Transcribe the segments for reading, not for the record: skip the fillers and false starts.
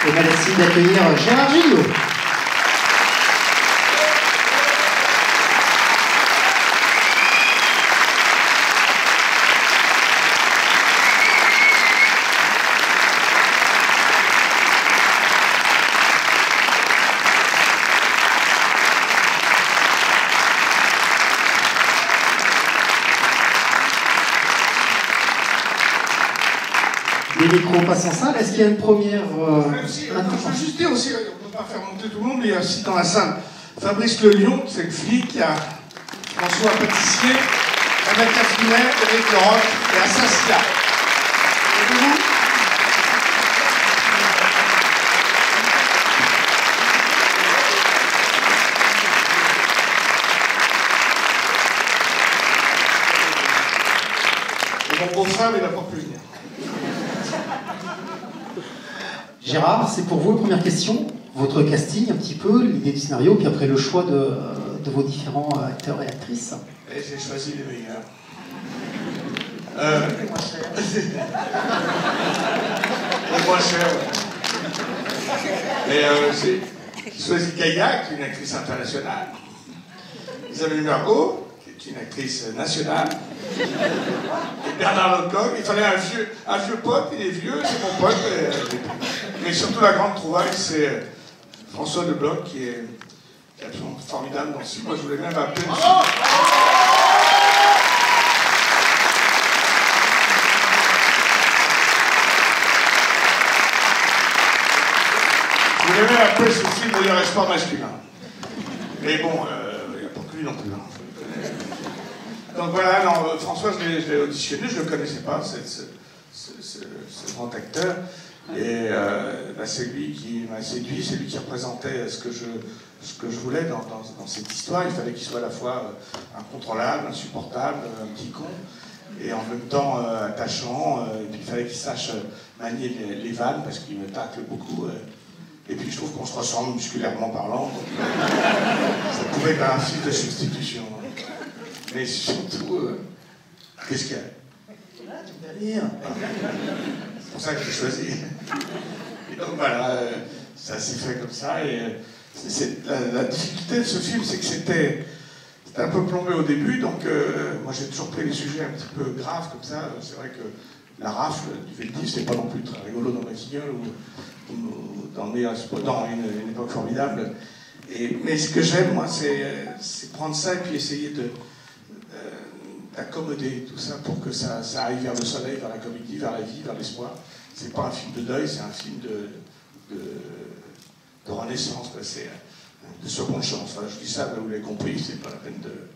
Et merci d'accueillir Gérard Gillot. Les micros passent en salle. Est-ce qu'il y a une première... Je veux juste dire aussi, on ne peut pas faire monter tout le monde, mais il y a aussi dans la salle Fabrice Le Lion, c'est le flic, il y a François Pâtissier, avec Cafinet, Eric Leroc et Assassia. Levez-vous. Et mon beau-frère, il n'a pas pu venir. Gérard, c'est pour vous la première question. Votre casting, un petit peu, l'idée du scénario, puis après le choix de vos différents acteurs et actrices. Et j'ai choisi les meilleurs. Les moins chers. Les moins chers, ouais. Et j'ai choisi Gaïa, qui est une actrice internationale. Isabelle Mergo, qui est une actrice nationale. Et Bernard Lecoq, il fallait un vieux pote, il est vieux, c'est mon pote. Mais surtout la grande trouvaille, c'est François Lebloc, qui est absolument formidable dans ce film. Moi, je voulais même appeler... Je voulais même appeler ce film Meilleur espoir masculin. Mais bon, il n'y a pas que lui non plus. Hein. Donc voilà, non, François, je l'ai auditionné, je ne le connaissais pas, ce grand acteur. Et c'est lui qui m'a séduit, c'est lui qui représentait ce que je voulais dans cette histoire. Il fallait qu'il soit à la fois incontrôlable, insupportable, un petit con, et en même temps attachant. Et puis il fallait qu'il sache manier les vannes, parce qu'il me tacle beaucoup. Et puis je trouve qu'on se ressemble musculairement parlant. Donc, ça pouvait être un film de substitution. Mais surtout, qu'est-ce qu'il y a? Tu peux rire. C'est pour ça que j'ai choisi. Et donc voilà, ça s'est fait comme ça. Et la difficulté de ce film, c'est que c'était un peu plombé au début. Donc moi j'ai toujours pris les sujets un petit peu graves comme ça. C'est vrai que la rafle du Veldiv, c'est pas non plus très rigolo dans Massignol ou dans une époque formidable. Mais ce que j'aime, moi, c'est prendre ça et puis essayer d'accommoder tout ça pour que ça aille vers le soleil, vers la comédie, vers la vie, vers l'espoir. C'est pas un film de deuil, c'est un film de renaissance, c'est de seconde chance. Voilà, je dis ça, vous l'avez compris, c'est pas la peine de...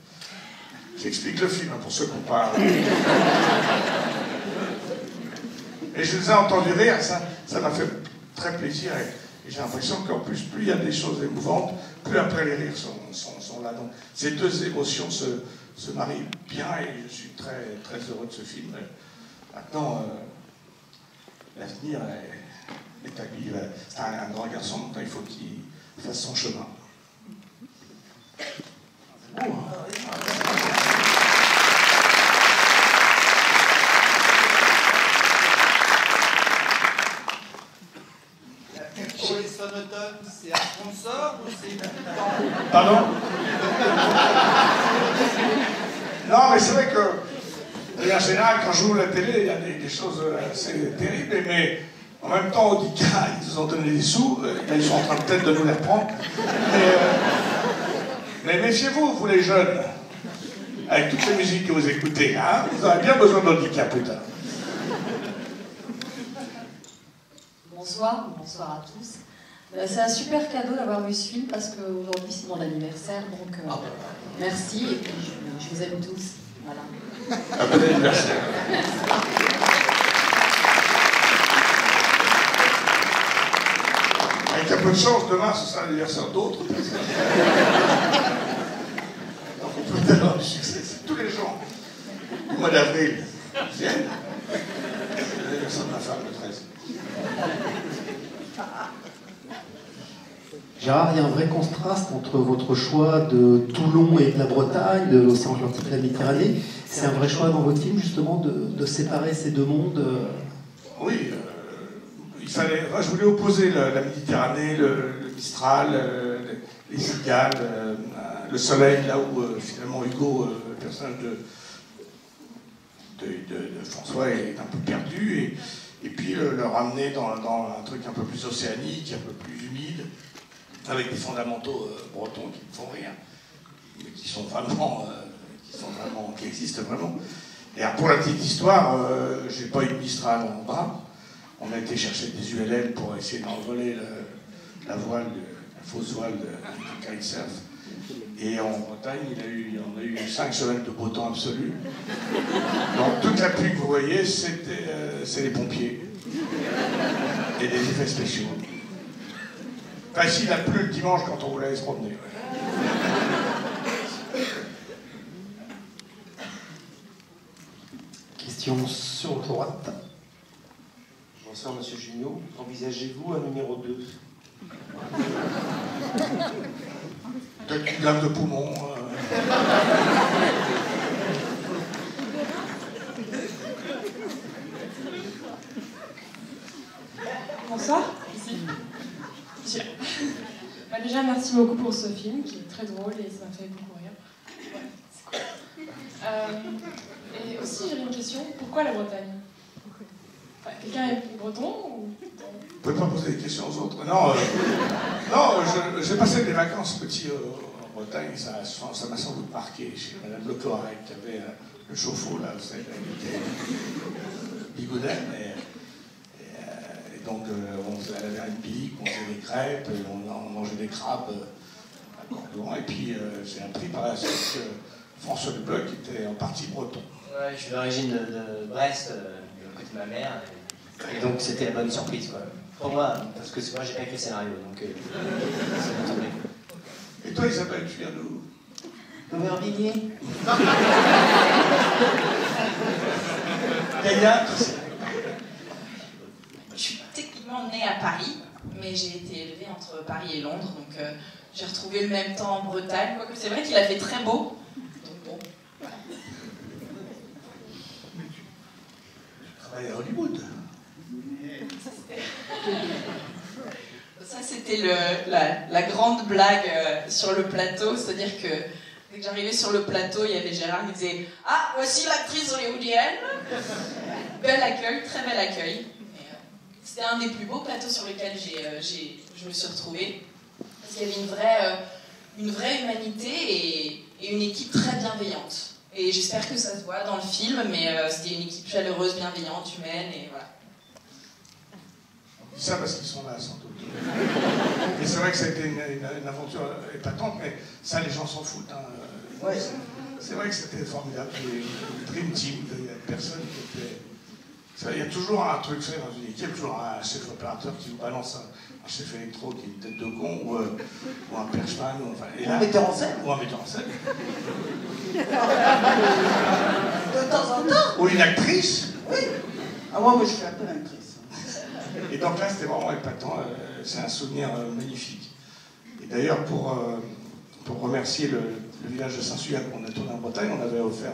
J'explique le film, hein, pour ceux qui n'ont pas... Et je les ai entendus rire, ça m'a fait très plaisir, et j'ai l'impression qu'en plus, plus il y a des choses émouvantes, plus après les rires sont là. Donc ces deux émotions se marient bien, et je suis très, très heureux de ce film. Maintenant, l'avenir est à lui. C'est un grand garçon, maintenant il faut qu'il fasse son chemin. C'est beau, hein? Pour les sonotones, c'est un sponsor ou c'est... Pardon? Non, mais c'est vrai que, en général, quand je joue la télé, il y a des choses assez terribles, mais en même temps, Audica, ils nous ont donné des sous, là, ils sont en train peut-être de nous les reprendre. Mais méfiez-vous, vous les jeunes, avec toutes les musiques que vous écoutez, hein, vous aurez bien besoin d'Audica plus tard. Bonsoir à tous. C'est un super cadeau d'avoir vu ce film parce qu'aujourd'hui c'est mon anniversaire, donc merci et puis je vous aime tous. Voilà. Un bon anniversaire. Avec un peu de chance, demain ce sera l'anniversaire d'autres. Donc on peut peut-être avoir du succès. C'est tous les gens du mois d'avril viennent. C'est l'anniversaire de ma femme le 13. Gérard, il y a un vrai contraste entre votre choix de Toulon et de la Bretagne, de l'océan Atlantique et de la Méditerranée. C'est un vrai choix dans votre film, justement, de séparer ces deux mondes. Oui, il moi, je voulais opposer la Méditerranée, le Mistral, les cigales, le soleil, là où finalement Hugo, le personnage de François, est un peu perdu, et puis le ramener dans un truc un peu plus océanique, un peu plus humide, avec des fondamentaux bretons qui me font rire, mais qui existent vraiment. Et alors, pour la petite histoire, j'ai pas eu de Mistral en bas. On a été chercher des ULL pour essayer d'envoler la fausse voile du kitesurf. Et en Bretagne, on a eu 5 semaines de beau temps absolu. Donc toute la pluie que vous voyez, c'est les pompiers. Et des effets spéciaux. Enfin, s'il a plu le dimanche quand on voulait aller se promener. Question sur droite. Bonsoir, Monsieur Junio. Envisagez-vous un numéro 2? Peut-être une lame de poumon. Bonsoir. Ici. Bah déjà, merci beaucoup pour ce film qui est très drôle et ça m'a fait beaucoup rire. Ouais, c'est cool. Et aussi, j'avais une question. Pourquoi la Bretagne? Enfin, quelqu'un est breton ou... Vous pouvez pas poser des questions aux autres. Non, j'ai passé des vacances petit en Bretagne, ça m'a sans doute marqué chez Madame Le Cloret, qui avait le chauffe-eau, là, vous savez, qui était bigouden, et donc on avait une pique, on faisait des crêpes, on mangeait des crabes à Cordon, et puis j'ai appris par la suite que François Lebloc était en partie breton. Ouais, je suis d'origine de Brest, du côté de ma mère, et donc c'était la bonne surprise, quoi. Pour moi, parce que moi j'ai pas écrit le scénario, donc ça m'a tombé. Et toi, Isabelle, tu viens d'où? Aubervilliers. Gaïa? Je suis techniquement née à Paris, mais j'ai été élevée entre Paris et Londres, donc j'ai retrouvé le même temps en Bretagne, quoique c'est vrai qu'il a fait très beau. Donc bon, voilà. Tu travailles à Hollywood. Ça, c'était la grande blague sur le plateau, c'est-à-dire que dès que j'arrivais sur le plateau, il y avait Gérard qui disait « Ah, voici l'actrice hollywoodienne !» Bel accueil, très bel accueil. C'était un des plus beaux plateaux sur lesquels je me suis retrouvée, parce qu'il y avait une vraie humanité et une équipe très bienveillante. Et j'espère que ça se voit dans le film, mais c'était une équipe chaleureuse, bienveillante, humaine, et voilà. Je dis ça parce qu'ils sont là, sans doute. Et c'est vrai que c'était une aventure épatante, mais ça, les gens s'en foutent. Hein. Ouais. C'est vrai que c'était formidable. Il y a une dream team, il y a personne qui était... Il y a toujours un truc fait dans une équipe, toujours un chef opérateur qui vous balance un chef électro qui est une tête de con, ou un perchman, ou un metteur en scène. Ou un metteur en scène. De temps en temps. Ou une actrice. Oui. Ah, moi, je suis un peu l'actrice. Et donc là, c'était vraiment épatant. C'est un souvenir magnifique. Et d'ailleurs, pour remercier le village de Saint-Suyac qu'on a tourné en Bretagne, on avait offert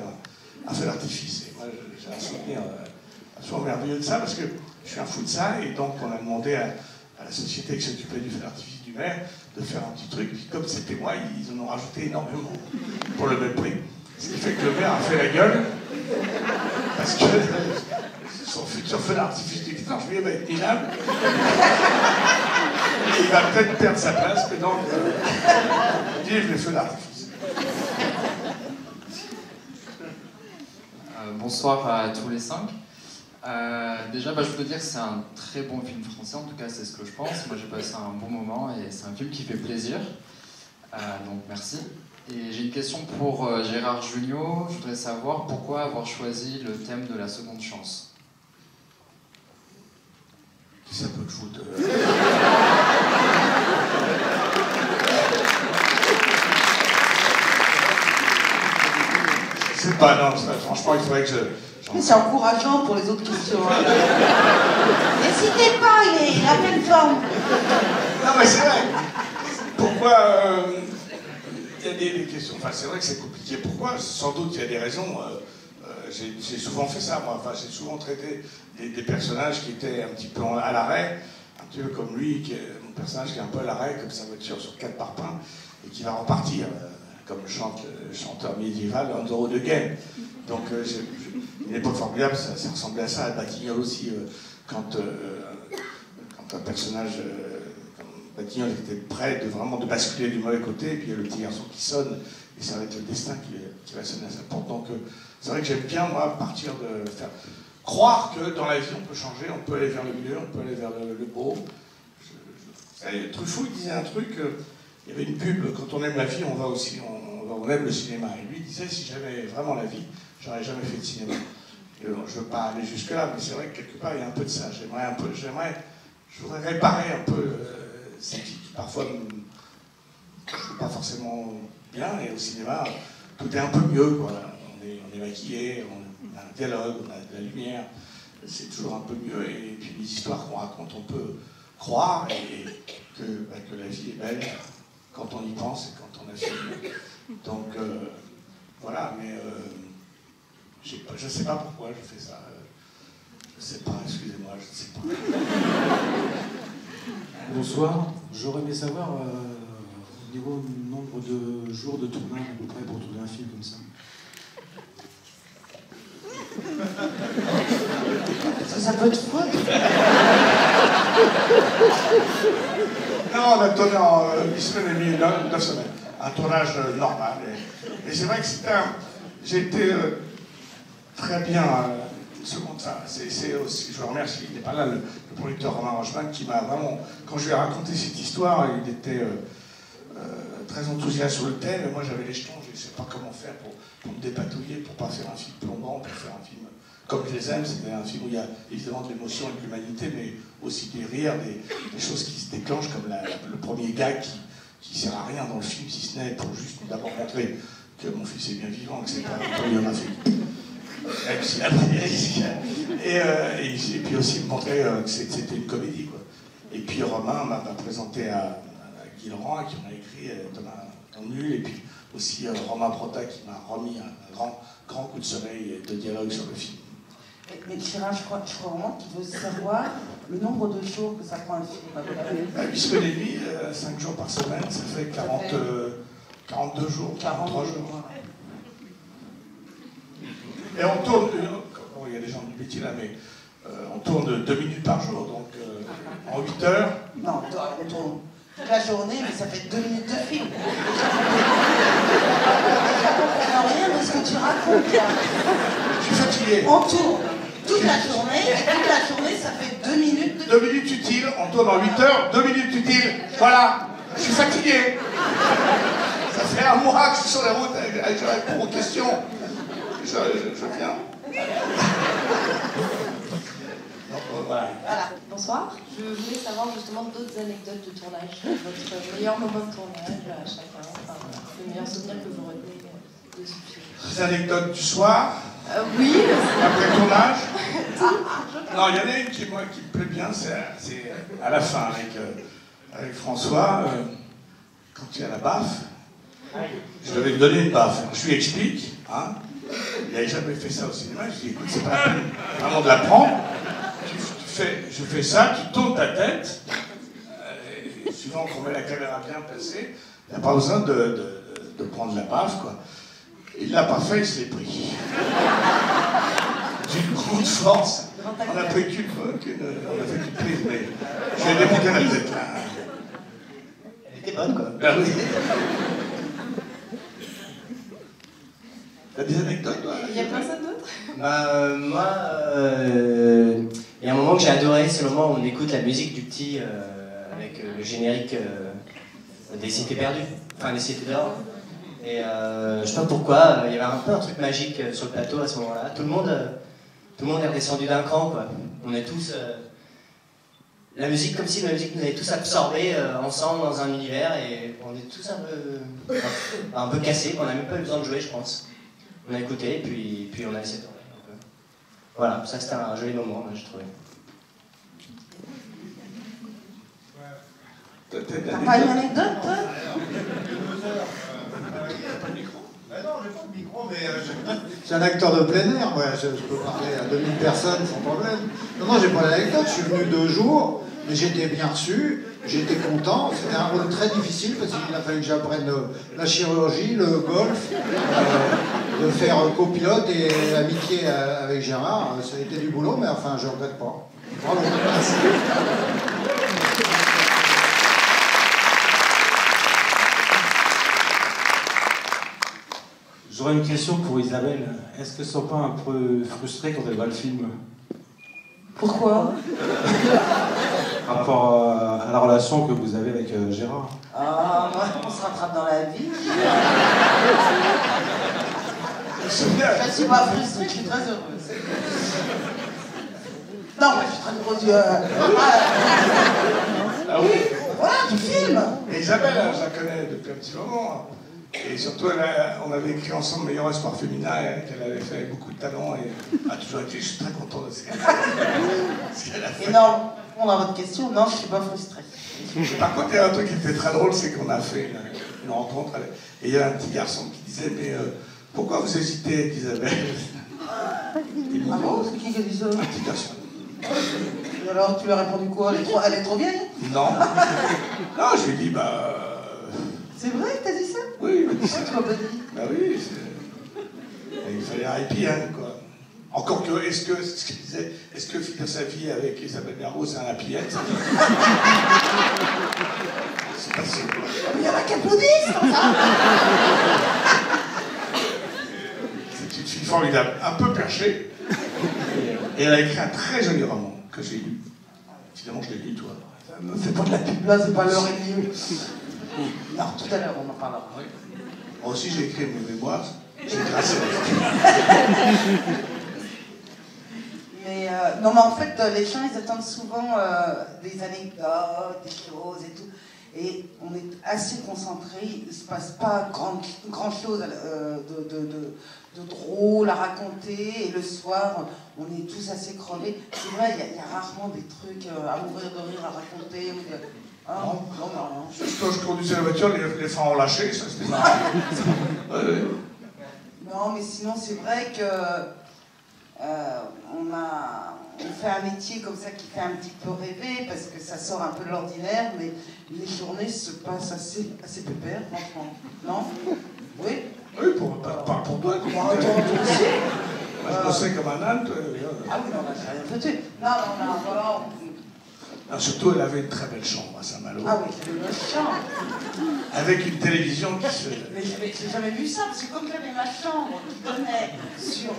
un feu d'artifice. Et moi, j'ai un souvenir absolument merveilleux de ça, parce que je suis un fou de ça. Et donc, on a demandé à la société qui s'occupait du feu d'artifice du maire de faire un petit truc. Puis comme c'était moi, ils en ont rajouté énormément pour le même prix. Ce qui fait que le maire a fait la gueule, parce que son futur feu d'artifice du guitare, je lui ai dit, va être minable. Et il va peut-être perdre sa place, mais donc, vive les feux d'artifice. Bonsoir à tous les 5. Déjà, je peux dire que c'est un très bon film français, en tout cas c'est ce que je pense. Moi j'ai passé un bon moment et c'est un film qui fait plaisir. Donc merci. Et j'ai une question pour Gérard Jugnot. Je voudrais savoir pourquoi avoir choisi le thème de la seconde chance. Ça peut te foutre. C'est pas, non, franchement, il faudrait que je... Mais c'est encourageant pour les autres questions. Hein. N'hésitez pas, il a pleine forme. Non, mais c'est vrai. Pourquoi il y a des questions... Enfin, c'est vrai que c'est compliqué. Pourquoi? Sans doute, il y a des raisons j'ai souvent fait ça, moi. Enfin, j'ai souvent traité des personnages qui étaient un petit peu à l'arrêt, un petit peu comme lui, mon personnage qui est un peu à l'arrêt, comme sa voiture sur 4 parpaings, et qui va repartir, comme chante le chanteur médiéval, On the Road Again. Donc, une époque formidable, ça ressemblait à ça, à Batignolles aussi, quand un personnage comme Batignolles était prêt de basculer du mauvais côté, et puis il y a le petit garçon qui sonne, et ça va être le destin qui va sonner à sa porte. Donc, c'est vrai que j'aime bien, moi, partir de faire... Croire que dans la vie, on peut changer, on peut aller vers le mieux, on peut aller vers le beau. Truffaut, il disait un truc, il y avait une pub, quand on aime la vie, on va aussi, on aime le cinéma. Et lui, il disait, si j'aimais vraiment la vie, j'aurais jamais fait de cinéma. Et je ne veux pas aller jusque-là, mais c'est vrai que quelque part, il y a un peu de ça. Je voudrais réparer un peu ces qui parfois ne jouent pas forcément bien, et au cinéma, tout est un peu mieux, quoi. On est maquillé, on a un dialogue, on a de la lumière, c'est toujours un peu mieux, et puis les histoires qu'on raconte, on peut croire que la vie est belle quand on y pense et quand on a filmé. Donc voilà, mais je ne sais pas pourquoi je fais ça. Je ne sais pas, excusez-moi, je ne sais pas. Bonsoir, j'aurais aimé savoir au niveau du nombre de jours de tournage à peu près pour tourner un film comme ça. Parce que ça peut être fou. Non, on a tourné en 8 semaines et demie, 9 semaines. Un tournage normal. Et c'est vrai que j'ai été très bien second ça. C'est aussi, je le remercie, il n'est pas là, le producteur Romain Rochman, qui m'a vraiment... Quand je lui ai raconté cette histoire, il était très enthousiaste sur le thème, et moi j'avais les jetons, je ne sais pas comment faire pour me dépatouiller, pour pas faire un film plombant, pour faire un film comme je les aime, c'est un film où il y a évidemment de l'émotion et de l'humanité, mais aussi des rires, des choses qui se déclenchent, comme le premier gag qui sert à rien dans le film, si ce n'est pour juste d'abord montrer que mon fils est bien vivant, que c'est pas un autobiographique. Même s'il a pris des risques. Et puis aussi montrer que c'était une comédie, quoi. Et puis Romain m'a présenté à Guy Laurent, qui m'a écrit Thomas Nul, et puis aussi Romain Prota, qui m'a remis un grand coup de soleil et de dialogue sur le film. Mais Chira, je crois vraiment qu'il veut savoir le nombre de jours que ça prend un film. 8 semaines et demie, 5 jours par semaine, ça fait 42 jours, 43 jours. Et on tourne, il y a des gens du métier là, mais on tourne 2 minutes par jour, donc en 8 heures. Non, on tourne toute la journée, mais ça fait 2 minutes de film. Je comprends rien de ce que tu racontes là. Je suis fatigué. On tourne toute la journée, et toute la journée, ça fait 2 minutes de 2 minutes utiles, on tourne en 8 heures, 2 minutes utiles. Voilà, je suis fatigué. Ça fait un mois que je suis sur la route, je réponds aux questions. Je viens. Donc, voilà. Bonsoir. Je voulais savoir justement d'autres anecdotes de tournage. Votre meilleur moment de tournage à chacun. Enfin, voilà, le meilleur souvenir que vous retenez de ce film. Des anecdotes du soir. Oui. Après le tournage. Non, il y en a une qui me plaît bien, c'est à la fin avec François, quand il y a la baffe. Je devais lui donner une baffe. Je lui explique, hein. Il n'avait jamais fait ça au cinéma. Je lui dis, écoute, c'est pas la peine vraiment de l'apprendre. Je fais ça, tu tournes ta tête, et suivant qu'on met la caméra bien placée, il n'y a pas besoin de prendre la baffe, quoi. Il ne l'a pas fait, il se l'est pris. D'une grande force. On n'a pris qu'une prise, mais je lui ai démonté la tête, là. Elle était bonne, quoi. Ben oui. T'as des anecdotes, toi? Il y a personne d'autre? Moi, il y a un moment que j'ai adoré, c'est le moment où on écoute la musique du petit avec le générique des Cités perdues, enfin des Cités d'or. Et je sais pas pourquoi, il y avait un peu un truc magique sur le plateau à ce moment-là. Tout le monde est redescendu d'un cran, quoi. On est tous... la musique, comme si la musique nous avait tous absorbés ensemble dans un univers, et on est tous un peu cassés, on n'a même pas eu besoin de jouer, je pense. On a écouté, puis on a laissé tomber. Voilà, ça c'était un joli moment, moi, j'ai trouvé. T'as pas une anecdote, toi? Ben non, j'ai pas de micro, mais je suis un acteur de plein air, moi. Je peux parler à 2000 personnes sans problème. Non, j'ai pas l'anecdote. Je suis venu 2 jours, mais j'étais bien reçu, j'étais content. C'était un rôle très difficile parce qu'il a fallu que j'apprenne la chirurgie, le golf, de faire copilote et amitié avec Gérard. Ça a été du boulot, mais enfin, je regrette pas. Bravo. Merci. J'aurais une question pour Isabelle. Est-ce qu'elle ne sont pas un peu frustrée quand elle voit le film? Pourquoi? Par rapport à la relation que vous avez avec Gérard. Ah, moi, on se rattrape dans la vie. Je ne suis pas frustrée, je suis très heureuse. Non, moi, je suis très heureuse. Ah oui? Voilà, du film. Et Isabelle, je la connais depuis un petit moment. Et surtout, on avait écrit ensemble Meilleur espoir féminin, qu'elle avait fait avec beaucoup de talent. Et a toujours été, je suis très content de ce qu'elle a fait. Et non, pour répondre à votre question, non, je ne suis pas frustrée. Par contre, il y a un truc qui était très drôle, c'est qu'on a fait une rencontre. Et il y a un petit garçon qui disait, mais pourquoi vous hésitez avec Isabelle? Ah bon? C'est qui a dit ça? Un petit garçon. Et alors, tu lui as répondu quoi? Elle est trop vieille? Non. Non, je lui ai dit, bah... C'est vrai que t'as dit ça? Oui, il m'a dit ça. Tu m'as pas dit? Bah oui, il fallait un happy end, quoi. Encore que, est-ce que, c'est ce qu'il disait, est-ce que finir sa vie avec Isabelle Mergo, c'est un happy end? C'est pas sûr. Il y en a qui applaudissent comme ça. C'est une fille formidable, un peu perchée. Et elle a écrit un très joli roman que j'ai lu. Évidemment, je l'ai lu, toi. Me fais pas de la pub là, c'est pas l'heure et demie. Non, tout à l'heure, on en parlera. Oui. Moi aussi, j'ai écrit mes mémoires. J'ai tracé. Mais non, mais en fait, les gens, ils attendent souvent des anecdotes, des choses et tout. Et on est assez concentrés, il ne se passe pas grand chose de drôle à raconter. Et le soir, on est tous assez crevés. C'est vrai, il y a rarement des trucs à mourir de rire à raconter. Ah, non, rien. Quand je conduisais la voiture, les freins ont lâché, ça c'était marrant. Non, mais sinon, c'est vrai que on fait un métier comme ça qui fait un petit peu rêver parce que ça sort un peu de l'ordinaire, mais les journées se passent assez pépère, franchement. Non? Oui? Oui, pas pour toi. Moi, je bossais comme un âne, toi. Ah oui, non, j'ai rien foutu. Non, voilà. Non, surtout, elle avait une très belle chambre à Saint-Malo. Ah oui, j'avais une belle chambre. Avec une télévision qui se... Mais j'ai jamais vu ça, parce que comme j'avais ma chambre qui donnait sur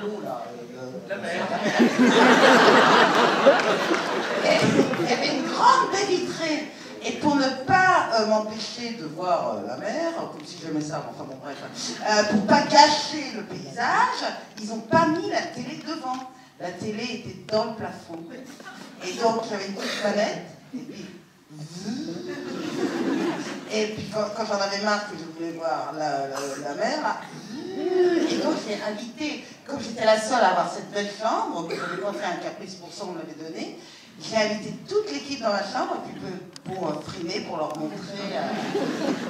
l'eau, là, la mer. Il y avait une grande baie vitrée. Et pour ne pas m'empêcher de voir la mer, comme si j'aimais ça, enfin bon bref, pour pas gâcher le paysage, ils n'ont pas mis la télé devant. La télé était dans le plafond. Et donc j'avais une petite manette, et puis quand j'en avais marre que je voulais voir la mer, là, et donc j'ai invité, comme j'étais la seule à avoir cette belle chambre, que j'avais pas fait un caprice pour ça, on me l'avait donné, j'ai invité toute l'équipe dans ma chambre pour frimer, pour leur montrer.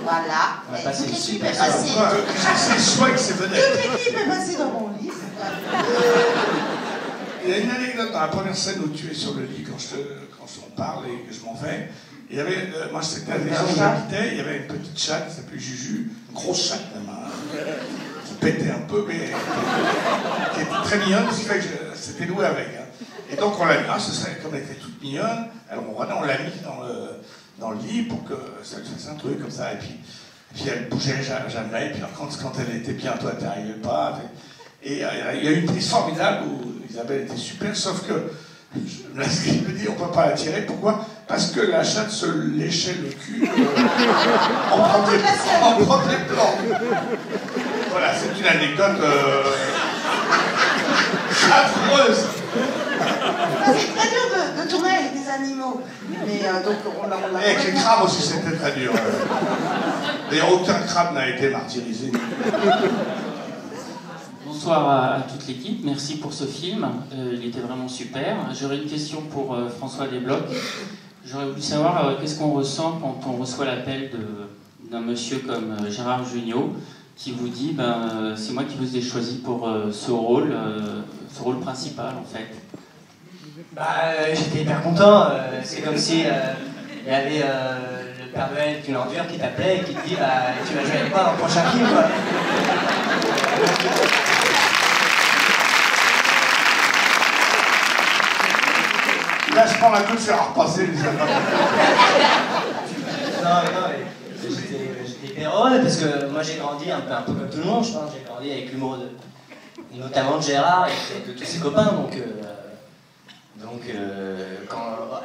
Voilà. On va passer toute une l'équipe super est passée. C'est soit que c'est venu. Toute l'équipe est passée dans mon lit. Il y a une anecdote dans la première scène où tu es sur le lit quand on parle et que je m'en vais. Il y avait, moi c'était à la maison où j'habitais, il y avait une petite chatte qui s'appelait Juju, une grosse chatte même, qui pétait un peu, mais qui était très mignonne, ce qui fait que c'était loué avec. Et donc on l'a mis, ce serait comme elle était toute mignonne, alors on l'a mis dans le lit pour que ça lui fasse un truc comme ça, et puis elle bougeait jamais, et puis quand elle était bien, toi t'arrivais pas. Et il y a eu une prise formidable où Isabelle était super, sauf que je me dis on peut pas la tirer. Pourquoi? Parce que la chatte se léchait le cul en premier plan. Voilà, c'est une anecdote affreuse. C'est très dur de tourner avec des animaux. Mais donc on l'a. Et avec les crabes aussi, c'était très dur. D'ailleurs, aucun crabe n'a été martyrisé. Bonsoir à toute l'équipe, merci pour ce film, il était vraiment super. J'aurais une question pour François Desblocs. J'aurais voulu savoir qu'est-ce qu'on ressent quand on reçoit l'appel d'un monsieur comme Gérard Jugnot, qui vous dit ben, c'est moi qui vous ai choisi pour ce rôle principal en fait? J'étais hyper content. C'est comme si il y avait le Père Noël d'une ordure qui t'appelait et qui te dit tu vas jouer avec moi dans le prochain film, quoi. Là, je prends la coupe, je vais repasser les albums. Non, j'étais hyper heureux parce que moi j'ai grandi un peu comme tout le monde, je pense. J'ai grandi avec l'humour notamment de Gérard et de tous ses copains, donc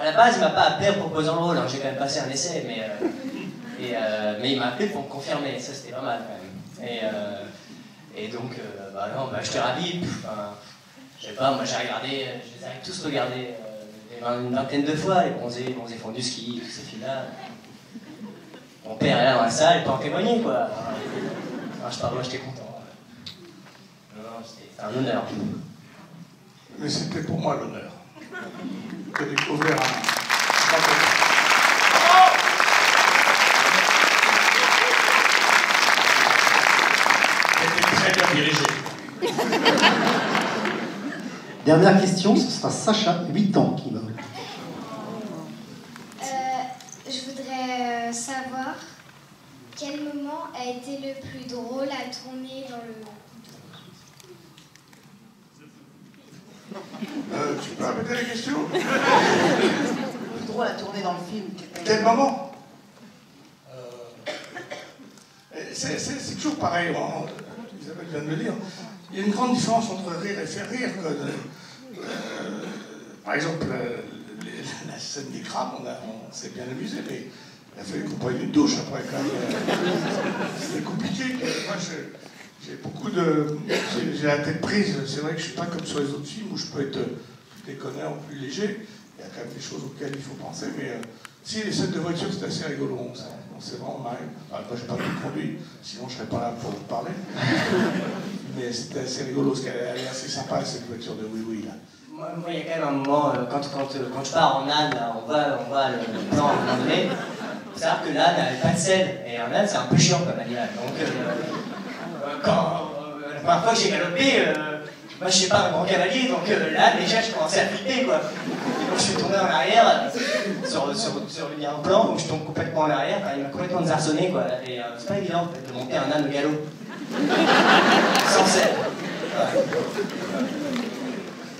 à la base il m'a pas appelé en proposant le rôle, hein. J'ai quand même passé un essai, mais il m'a appelé pour me confirmer, ça c'était pas mal quand même. Et donc j'étais ravi. Je sais pas, moi j'ai regardé, je les ai tous regardés une vingtaine de fois, les bronzés font du ski, tous ces films-là. Mon père est là dans la salle, il peut en témoigner, quoi. Je sais pas, moi j'étais content. Non, c'était un honneur. Mais c'était pour moi l'honneur de découvrir un... C'était très bien dirigé. Dernière question, ce sera Sacha, 8 ans, qui va. Je voudrais savoir quel moment a été le plus drôle à tourner dans le... Tu peux répéter la question? Le plus drôle à tourner dans le film. Quel moment? C'est toujours pareil, Isabelle vient de le dire. Il y a une grande différence entre rire et faire rire. Par exemple, la scène des crabes, on s'est bien amusé, mais il a fallu qu'on prenne une douche après quand même. C'était compliqué. Moi, j'ai beaucoup de... J'ai la tête prise. C'est vrai que je ne suis pas comme sur les autres films où je peux être plus déconneur ou plus léger. Il y a quand même des choses auxquelles il faut penser, mais si les scènes de voiture, c'est assez rigolo. On s'est vraiment marré. Enfin, moi, je n'ai pas tout conduit, sinon je ne serais pas là pour vous parler. Mais c'était assez rigolo, parce qu'elle est assez sympa, cette voiture de Oui Oui, là. Moi, il y a quand même un moment, quand je pars en âne, on va le plan à un moment donné. Il faut savoir que l'âne n'avait pas de selle, et un âne, c'est un peu chiant comme animal. Donc, la première fois que j'ai galopé, moi je suis pas un grand cavalier, donc là déjà je commençais à flipper, quoi. Et donc je suis tourné en arrière, il y a un plan, donc je tombe complètement en arrière, il m'a complètement désarçonné, quoi. Et c'est pas évident en fait, de monter un âne au galop. Sans selle.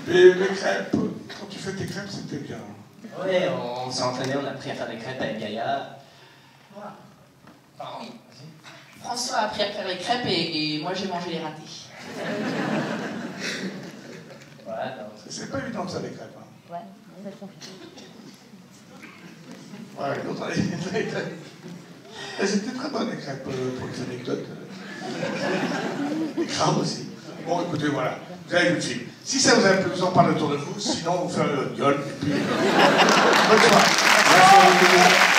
Et les crêpes, quand tu fais tes crêpes, c'était bien. Ouais, on s'est entraîné, on a appris à faire des crêpes avec Gaïa. Voilà. Oui. François a appris à faire les crêpes et moi j'ai mangé les ratés. Voilà, c'est pas évident ça, les crêpes. Hein. Ouais, elles sont ouais, l'autre, elles étaient très bonnes, les crêpes, pour les anecdotes. Les crabes aussi. Bon, écoutez, voilà. Vous avez vu le film. Si ça vous a plu, vous en parlez autour de vous. Sinon, vous faites le gueule. Et puis, bonne soirée. Merci.